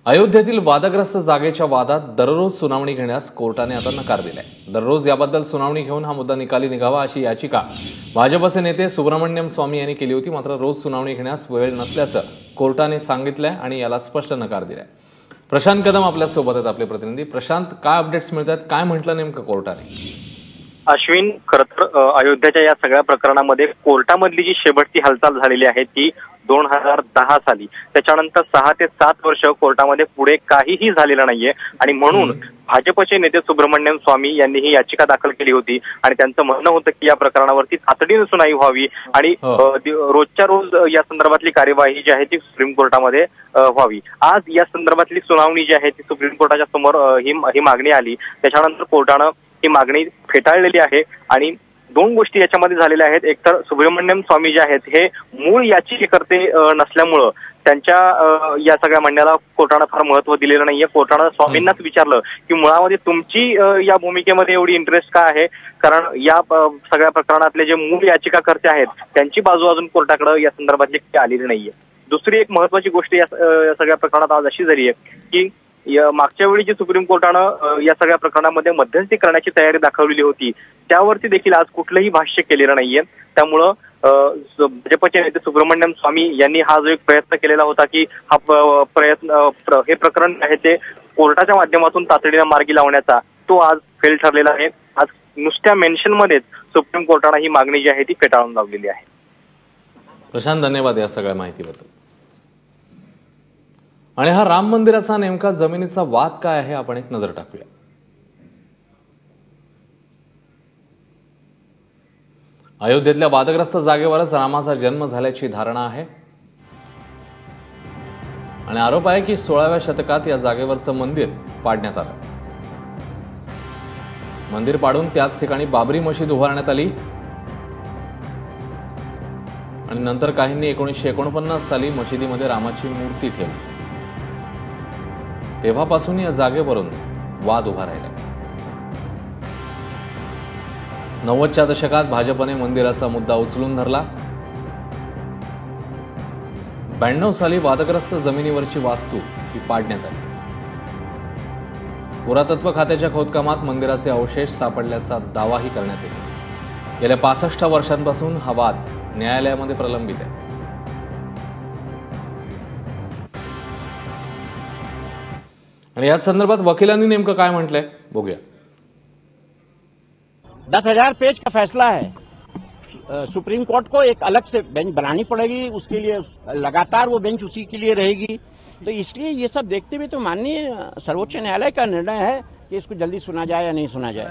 अयोध्येतील वादग्रस्त जागेच्या वादात दररोज सुनावणी घेण्यास कोर्टाने आता नकार दिलाय। दररोज याबद्दल सुनावणी घेऊन हा मुद्दा निकाली निघावा अशी याचिका भाजपचे नेते सुब्रमण्यम स्वामी यांनी केली होती। मात्र रोज सुनावणी घेण्यास वेळ नसल्याचं कोर्टाने सांगितलंय आणि याला स्पष्ट नकार दिलाय। प्रशांत कदम आपल्या सोबत आहेत, आपले प्रतिनिधी। प्रशांत, काय अपडेट्स मिळतात, काय म्हटलं नेमकं कोर्टाने? अश्विन, खरं तर अयोध्येच्या या सगळ्या प्रकरणामध्ये कोर्टामधली जी शेवटची हालचाल झालेली आहे ती 2010 साली, त्याच्यानंतर 6 ते 7 वर्ष कोर्टामध्ये पुढे काहीही झालेलं नाहीये आणि म्हणून भाजपचे नेते सुब्रमण्यम स्वामी यांनी ही याचिका दाखल केली होती आणि त्यांचं म्हणणं होतं की या प्रकरणावरती तातडीने सुनावणी व्हावी आणि रोजच्या रोज या संदर्भातली कार्यवाही जी आहे ती सुप्रीम कोर्टामध्ये व्हावी। आज या संदर्भातली सुनावणी जी आहे ती सुप्रीम कोर्टाच्या समोर ही मागणी आली। त्याच्यानंतर कोर्टानं ही मागणी फेटाळलेली आहे आणि दोन गोष्टी याच्यामध्ये झालेल्या आहेत। एक तर सुब्रमण्यम स्वामी जे आहेत हे मूळ याचिकेकर्ते नसल्यामुळं त्यांच्या या सगळ्या म्हणण्याला कोर्टानं फार महत्व दिलेलं नाहीये। कोर्टानं स्वामींनाच विचारलं की मुळामध्ये तुमची या भूमिकेमध्ये एवढी इंटरेस्ट का आहे, कारण या सगळ्या प्रकरणातले जे मूळ याचिकाकर्ते आहेत त्यांची बाजू अजून कोर्टाकडे या संदर्भातली आलेली नाहीये। दुसरी एक महत्वाची गोष्ट या सगळ्या प्रकरणात आज अशी झाली आहे की मागच्या वेळी जी सुप्रीम कोर्टानं या सगळ्या प्रकरणामध्ये मध्यस्थी करण्याची तयारी दाखवलेली होती त्यावरती देखील आज कुठलंही भाष्य केलेलं नाहीये। त्यामुळं भाजपचे नेते सुब्रमण्यम स्वामी यांनी हा जो एक प्रयत्न केलेला होता की हा हे प्रकरण आहे ते कोर्टाच्या माध्यमातून तातडीने मार्गी लावण्याचा, तो आज फेल ठरलेला आहे। आज नुसत्या मेन्शनमध्येच सुप्रीम कोर्टानं ही मागणी जी आहे ती फेटाळून लावलेली आहे। प्रशांत, धन्यवाद या सगळ्या माहितीबद्दल। आणि हा राम मंदिराचा नेमका जमिनीचा वाद काय आहे, आपण एक नजर टाकूया। अयोध्येतल्या वादग्रस्त जागेवरच रामाचा जन्म झाल्याची धारणा आहे आणि आरोप आहे की 16व्या शतकात या जागेवरचं मंदिर पाडण्यात आलं। मंदिर पाडून त्याच ठिकाणी बाबरी मशीद उभारण्यात आली आणि नंतर काहींनी 1949 साली मशिदीमध्ये रामाची मूर्ती ठेवली। तेव्हापासून या जागेवरून वाद उभा राहिला। 90च्या दशकात भाजपने मंदिराचा मुद्दा उचलून धरला। 92 साली वादग्रस्त जमिनीवरची वास्तू ही पाडण्यात आली। पुरातत्व खात्याच्या खोदकामात मंदिराचे अवशेष सापडल्याचा दावाही करण्यात येतो। गेल्या 65 वर्षांपासून हा वाद न्यायालयामध्ये प्रलंबित आहे। आणि या संदर्भात वकिलांनी नेमकं काय म्हटलंय बघूया। 10,000 पेज का फैसला है। सुप्रीम कोर्ट को एक अलग से बेंच बनानी पड़ेगी, उसके लिए लगातार वो बेंच उसी के लिए रहेगी। तो इसलिए ये सब देखते हुए तो माननीय सर्वोच्च न्यायालय का निर्णय है कि इसको जल्दी सुना जाए या नहीं सुना जाए।